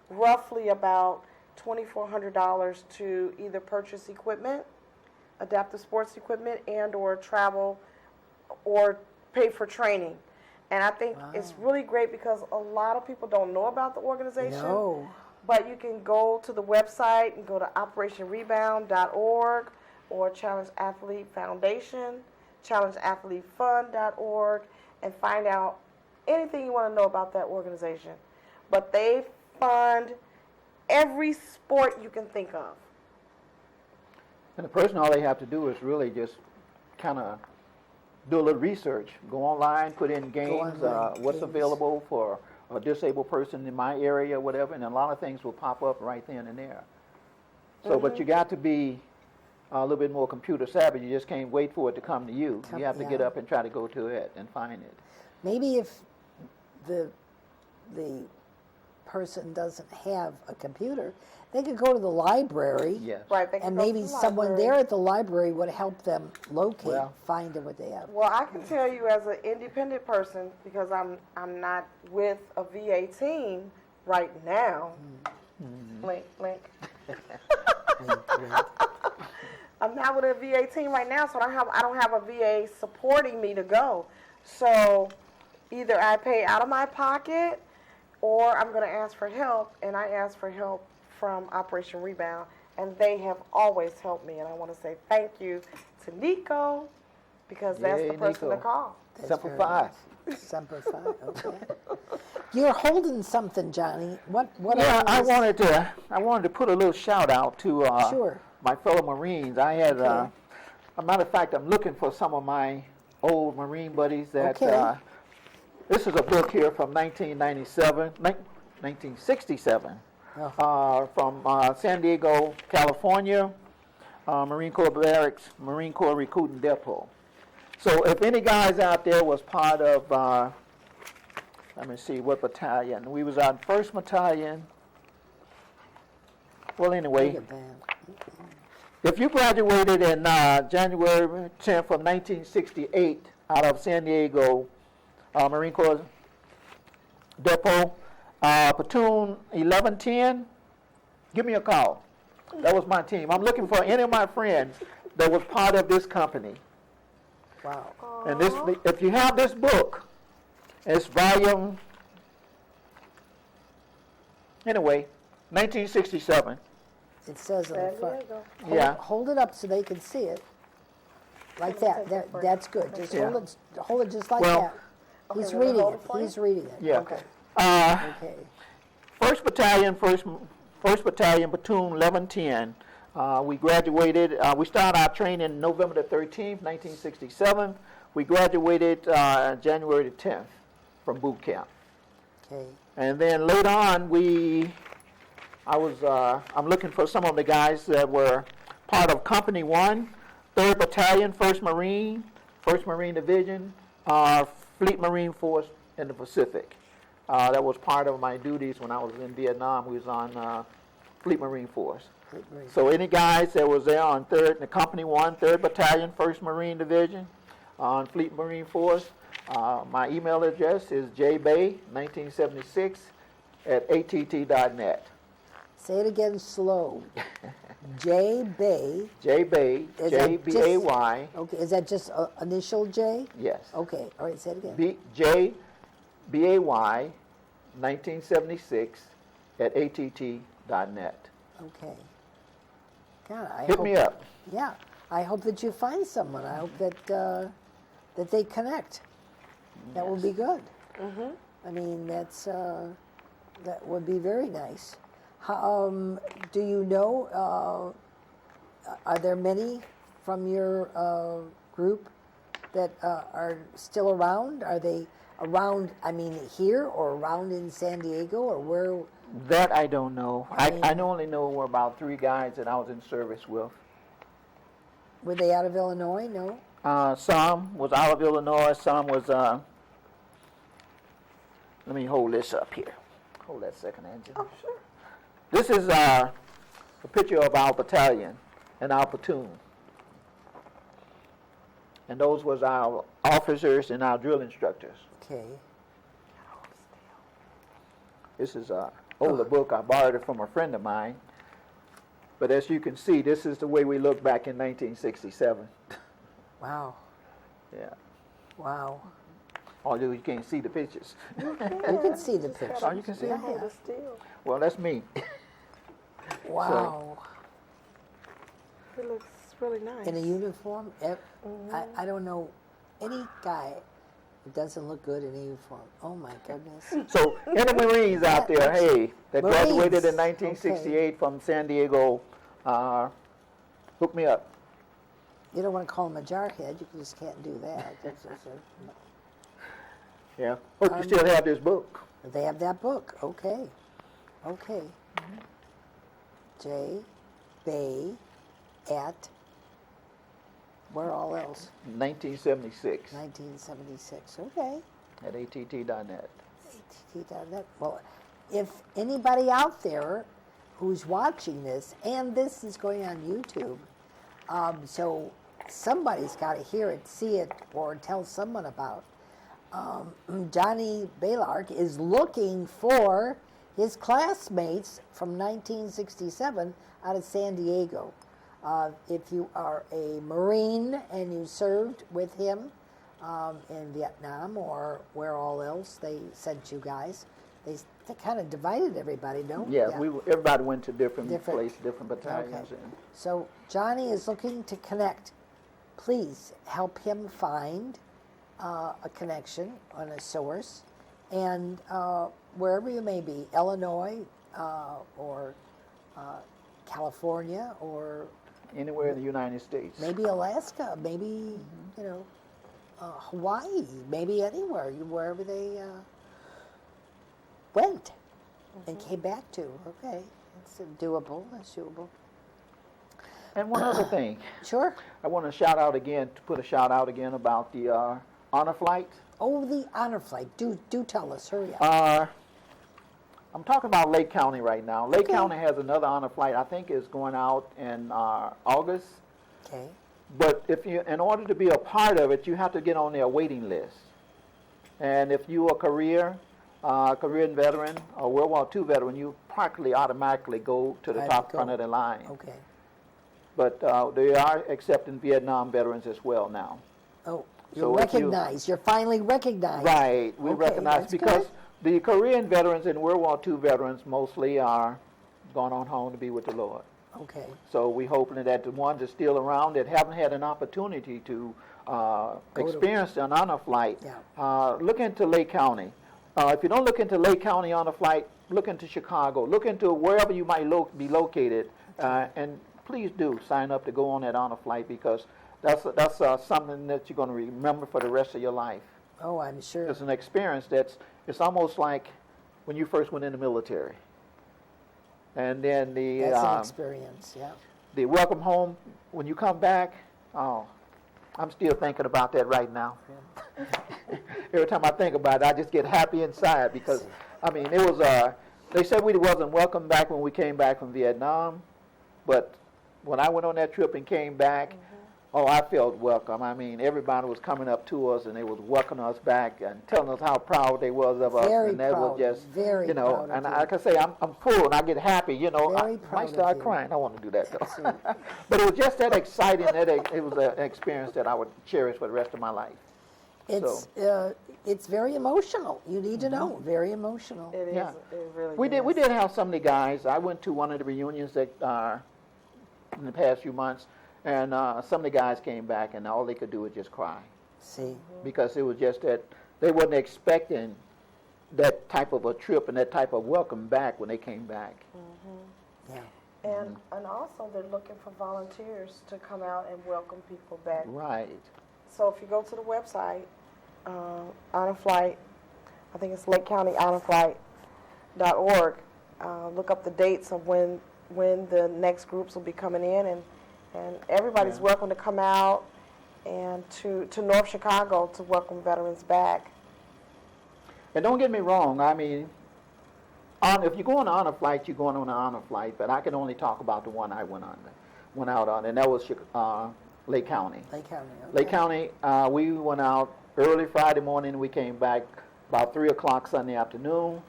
roughly about $2,400 to either purchase equipment, adaptive sports equipment, and or travel, or pay for training. And I think it's really great because a lot of people don't know about the organization. No. But you can go to the website and go to operationrebound.org or Challenge Athlete Foundation, challengeathletefund.org, and find out anything you want to know about that organization. But they fund every sport you can think of. And the person, all they have to do is really just kind of do a little research. Go online, put in games, what's games. available for a disabled person in my area, whatever, and a lot of things will pop up right then and there. So, but you got to be a little bit more computer savvy. You just can't wait for it to come to you. You have to get up and try to go to it and find it. Maybe if the person doesn't have a computer, they could go to the library. Yes. Right, they can And go to maybe the someone library. there at the library would help them locate, Well. find what they have. Well, I can tell you as an independent person, because I'm not with a VA team right now. Link. I'm not with a VA team right now, so I don't have a VA supporting me to go. So either I pay out of my pocket, or I'm going to ask for help, and I ask for help from Operation Rebound, and they have always helped me. And I want to say thank you to Nico, because that's Yay, the person Nico. to call. That's Semper very Fi. nice. Semper Fi, okay. You're holding something, Johnny. What Yeah, are those? I wanted to put a little shout out to Sure. my fellow Marines. I had, Okay. a matter of fact, I'm looking for some of my old Marine buddies that, Okay. this is a book here from 1967, from San Diego, California, Marine Corps Barracks, Marine Corps Recruiting Depot. So if any guys out there was part of, let me see, what battalion? We was on 1st Battalion. Well, anyway, Look at that. if you graduated in January 10th of 1968 out of San Diego Marine Corps Depot, platoon 1110, give me a call. That was my team. I'm looking for any of my friends that was part of this company. Wow. And this, if you have this book, it's volume, anyway, 1967. It says on the San front. Diego. Yeah. Hold it up so they can see it. Like that. That's good. Just Yeah. hold it just like Well- that. He's you want me to reading hold it. it for you? He's reading it. Yeah. Okay. Okay. 1st Battalion, 1st Battalion, Platoon 1110. We graduated, we started our training November the 13th, 1967. We graduated January the 10th from boot camp. Okay. And then later on, I'm looking for some of the guys that were part of Company 1, 3rd Battalion, 1st Marine Division, Fleet Marine Force in the Pacific. That was part of my duties when I was in Vietnam. We was on Fleet Marine Force. So any guys that was there on the Company 1, 3rd Battalion, 1st Marine Division, on Fleet Marine Force, my email address is jbay1976@att.net. Say it again slow. J Bay. jbay, Is that just- J-B-A-Y, Okay. Is that just initial J? yes. Okay. All right. Say it again. J-B-A-Y 1976@att.net. Okay. God, I Hit hope, me up. Yeah. I hope that you find someone. I hope that that they connect. That would be good. I mean, that would be very nice. Do you know? Are there many from your group that are still around? Are they around, I mean, here or around in San Diego or where? That I don't know. I mean- I only know were about 3 guys that I was in service with. Were they out of Illinois? No? Some was out of Illinois. Some was. Let me hold this up here. Hold that second, Angela. Oh, sure. This is a picture of our battalion and our platoon. And those was our officers and our drill instructors. Okay. This is an older book. I borrowed it from a friend of mine. But as you can see, this is the way we looked back in 1967. Wow. Yeah. Wow. Although you can't see the pictures. You can see the picture. Oh, you can see Yeah. them? Hold it still. Well, that's me. Wow. It looks really nice. In a uniform? I don't know any guy that doesn't look good in a uniform. Oh my goodness. So, any Marines out there, hey, that graduated in Marines, 1968 from San Diego, hook me up. You don't want to call him a jarhead. You just can't do that. Yeah. Hope you still have this book. They have that book. Okay. Okay. J. Bay at where all else? 1976 1976. Okay. at att.net. att.net. Well, if anybody out there who's watching this, and this is going on YouTube, so somebody's got to hear it, see it, or tell someone about. Johnny Baylark is looking for his classmates from 1967 out of San Diego. If you are a Marine and you served with him in Vietnam or where all else they sent you guys, they kind of divided everybody, don't they? Yeah, everybody went to different Different- places, different battalions. Okay. And So Johnny is looking to connect. Please help him find a connection on a source, and wherever you may be, Illinois or California or anywhere in the United States. maybe Alaska, maybe Hawaii, maybe anywhere, wherever they went and came back to. Okay, it's doable. That's doable. And one other thing, Sure. I want to put a shout out again about the honor flight. Oh, the honor flight. Do tell us. Hurry up. I'm talking about Lake County right now. Lake Okay. County has another honor flight. I think it's going out in August. Okay. But in order to be a part of it, you have to get on their waiting list. And if you are Korean veteran or World War II veteran, you practically automatically go to the Right, top go. front of the line. Okay. But they are accepting Vietnam veterans as well now. Oh, So you're if you- recognized. You're finally recognized. Right, we Okay, recognize that's because good. the Korean veterans and World War II veterans mostly are gone on home to be with the Lord. Okay. So we hoping that the ones that are still around that haven't had an opportunity to experience an honor flight, Yeah. look into Lake County. If you don't look into Lake County honor flight, look into Chicago. Look into wherever you might be located, and please do sign up to go on that honor flight because that's something that you're going to remember for the rest of your life. Oh, I'm sure. It's an experience it's almost like when you first went in the military. And then That's an experience. Yeah. the welcome home when you come back. Oh, I'm still thinking about that right now. Every time I think about it, I just get happy inside because I mean it was. They said we wasn't welcome back when we came back from Vietnam, but when I went on that trip and came back, oh, I felt welcome. I mean, everybody was coming up to us and they was welcoming us back and telling us how proud they was of us. Very And that proud, was just, very you know, proud of and you. like I say, I'm full and I get happy, you know. Very I proud might of start you. crying. I want to do that though. Absolutely. But it was just that exciting that it was an experience that I would cherish for the rest of my life. It's very emotional. You need to know. Very emotional. It is. Yeah. It really We is. did have some of the guys. I went to one of the reunions that in the past few months, and some of the guys came back, and all they could do was just cry See. because it was just that they wasn't expecting that type of a trip and that type of welcome back when they came back. Yeah. And also they're looking for volunteers to come out and welcome people back. Right. So if you go to the website, honorflight I think it's LakeCountyHonorFlight.org. Look up the dates of when the next groups will be coming in, and everybody's welcome to come out and to North Chicago to welcome veterans back. And don't get me wrong, I mean, if you go on an honor flight, you're going on an honor flight, but I can only talk about the one I went out on, and that was Lake County. Lake County. Okay. Lake County, we went out early Friday morning, we came back about 3 o'clock Sunday afternoon,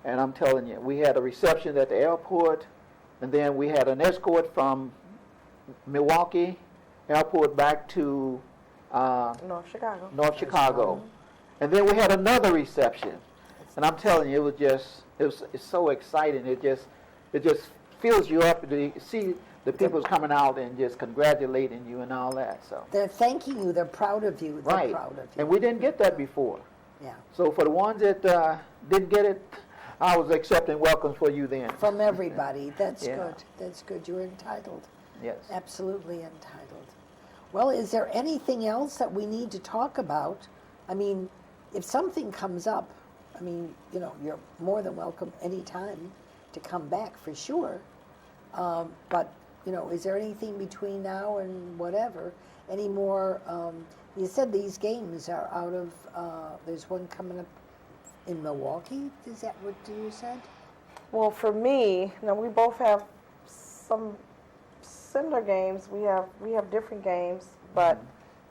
and I'm telling you, we had a reception at the airport, and then we had an escort from Milwaukee airport back to North Chicago. And then we had another reception. And I'm telling you, it's so exciting. It just fills you up to see the people's coming out and just congratulating you and all that. So They're thanking you. They're proud of you. They're right. proud of you. And we didn't get that before. Yeah. So for the ones that didn't get it, I was accepting welcomes for you then. From everybody. That's Yeah. good. That's good. You're entitled. Yes. Absolutely entitled. Well, is there anything else that we need to talk about? I mean, if something comes up, I mean, you're more than welcome anytime to come back for sure. But, is there anything between now and whatever? Any more, you said these games are out of, there's one coming up in Milwaukee? Is that what you said? Well, for me, now we both have some similar games. We have different games, but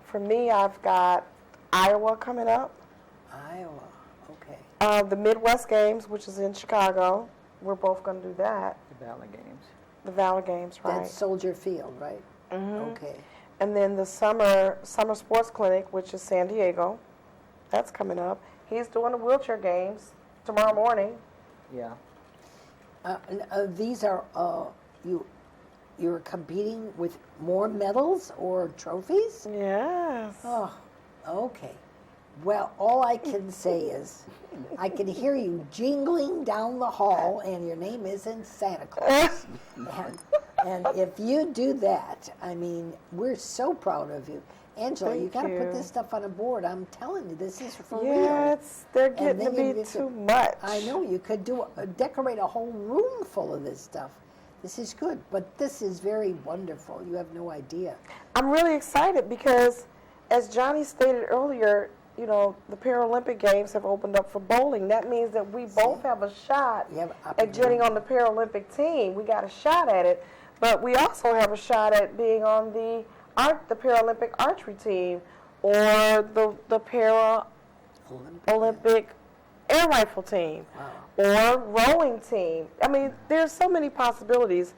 for me, I've got Iowa coming up. Iowa, okay. The Midwest Games, which is in Chicago. We're both going to do that. The Valley Games. The Valley Games, right? That's Soldier Field, right? Mm-hmm. Okay. And then the summer sports clinic, which is San Diego. That's coming up. He's doing the wheelchair games tomorrow morning. Yeah. These are you're competing with more medals or trophies? Yes. Oh, okay. Well, all I can say is I can hear you jingling down the hall, and your name isn't Santa Claus. and if you do that, I mean, we're so proud of you. Angela, you got to put this stuff on a board. I'm telling you, this is for real. Yeah, they're getting to then be too much. I know, you could decorate a whole room full of this stuff. This is good, but this is very wonderful. You have no idea. I'm really excited because, as Johnny stated earlier, the Paralympic Games have opened up for bowling. That means that we both have a shot at getting on the Paralympic team. We got a shot at it, but we also have a shot at being on the Paralympic archery team or the Paralympic air rifle team or rowing team. I mean, there's so many possibilities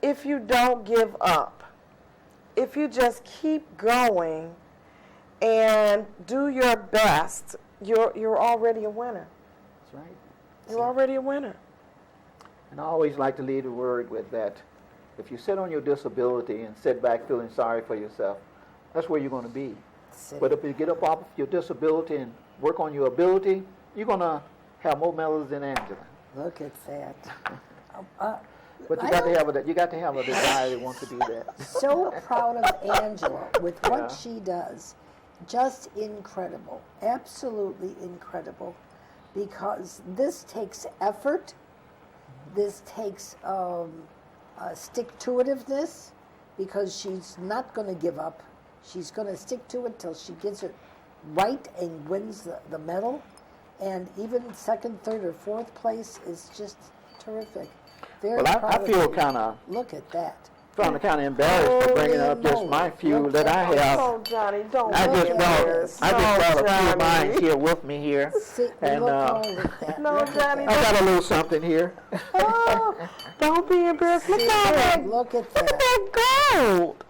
if you don't give up. If you just keep going and do your best, you're already a winner. That's right. You're already a winner. And I always like to lead the word with that. If you sit on your disability and sit back feeling sorry for yourself, that's where you're going to be. But if you get up off your disability and work on your ability, you're going to have more medals than Angela. Look at that. But you got to have a desire that wants to do that. So proud of Angela with what she does. Just incredible. Absolutely incredible. Because this takes effort. This takes stick-to-itiveness, because she's not going to give up. She's going to stick to it till she gets it right and wins the medal. And even second, third, or fourth place is just terrific. Very Well, proud I feel of you. kind of Look at that. embarrassed for bringing up just my few that I have. Oh, Johnny, don't I look just at brought this. a few Johnny. of mine here with me here. See, And, look all at that. No, Look at Johnny, that. I got a little something here. Oh, don't be embarrassed. Look at that. Look at Look that. at that gold.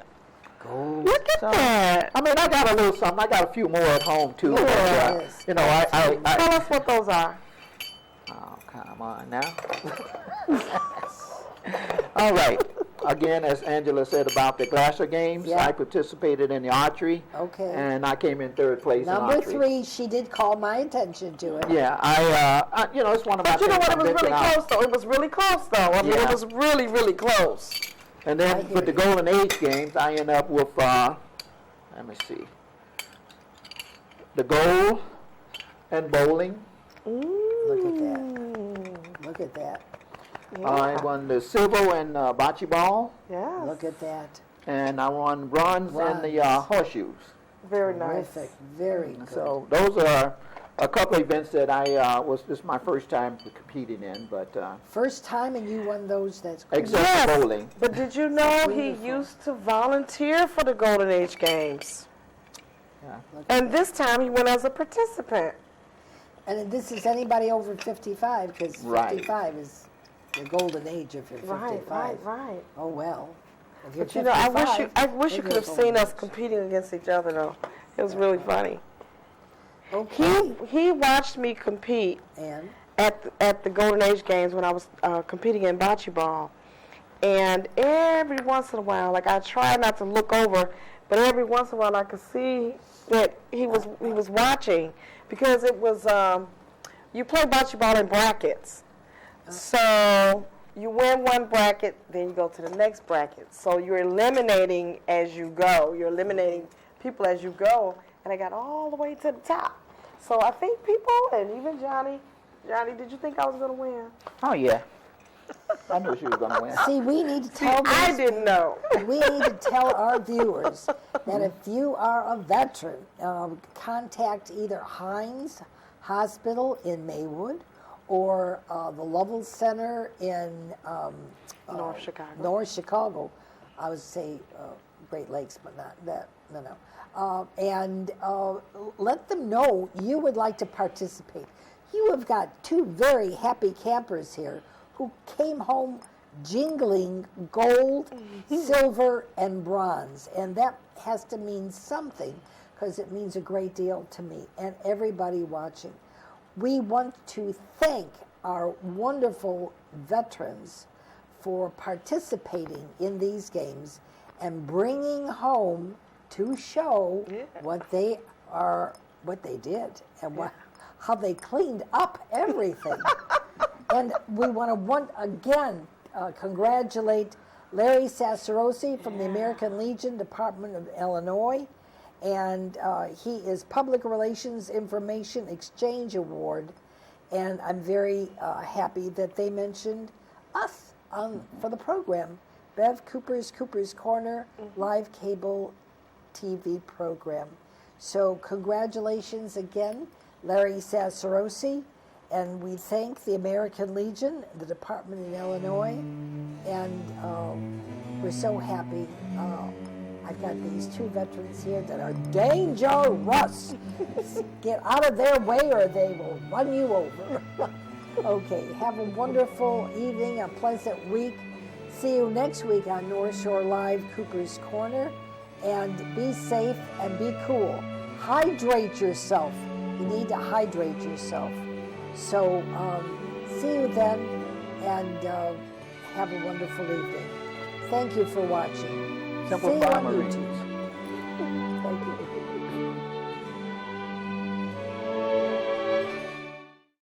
Gold. Look at that. I mean, I got a little something. I got a few more at home too. Yeah, but, yes. Tell us what those are. Oh, come on now. All right. Again, as Angela said about the Glasser Games, Yeah. I participated in the archery. Okay. And I came in third place Number in archery. 3, she did call my attention to it. Yeah, it's one of my But you know things what? It I'm was really venturing out. close, though. It was really close, though. I mean, Yeah. it was really, really close. And I then hear with the you. Golden Age Games, I end up with, let me see, the gold and bowling, Look at that. Look at that. I won the silver in bocce ball, Yes. Look at that. and I won bronze in the horseshoes. Very nice. Terrific. Very good. So those are a couple of events that this is my first time competing in, but First time and you won those, that's great. except Yes. for bowling. But did you know he Beautiful. used to volunteer for the Golden Age Games? Yeah. And this time he went as a participant. And this is anybody over 55, because Right. 55 is the golden age if you're 55. Right. Oh, well. If you're But you know, I wish 55, you then could have you're seen golden us age. competing against each other though. It was really funny. Okay. He watched me compete And at the Golden Age Games when I was competing in bocce ball. And every once in a while, like I try not to look over, but every once in a while I could see that he was watching, because it was you play bocce ball in brackets. So you win one bracket, then you go to the next bracket. So you're eliminating as you go. You're eliminating people as you go, and I got all the way to the top. So I think people, and even Johnny, did you think I was going to win? Oh yeah, I knew she was going to win. see, we need to tell I these- didn't know. we need to tell our viewers that if you are a veteran, contact either Hines Hospital in Maywood or the Lovell Center in North Chicago. North Chicago. I would say Great Lakes, but not that. No. And let them know you would like to participate. You have got two very happy campers here who came home jingling gold, silver, and bronze. And that has to mean something, because it means a great deal to me and everybody watching. We want to thank our wonderful veterans for participating in these games and bringing home to show what they did and how they cleaned up everything. And we want to again congratulate Larry Sassarosi from the American Legion Department of Illinois, and he is Public Relations Information Exchange Award, and I'm very happy that they mentioned us for the program, Bev Cooper's Corner live cable TV program. So congratulations again, Larry Sassarosi, and we thank the American Legion, the department in Illinois, and we're so happy. I've got these two veterans here that are dangerous. Get out of their way or they will run you over. Okay, have a wonderful evening, a pleasant week. See you next week on North Shore Live, Cooper's Corner. And be safe and be cool. Hydrate yourself. You need to hydrate yourself. So see you then, and have a wonderful evening. Thank you for watching. Simple See you on Farmer YouTube. Reads.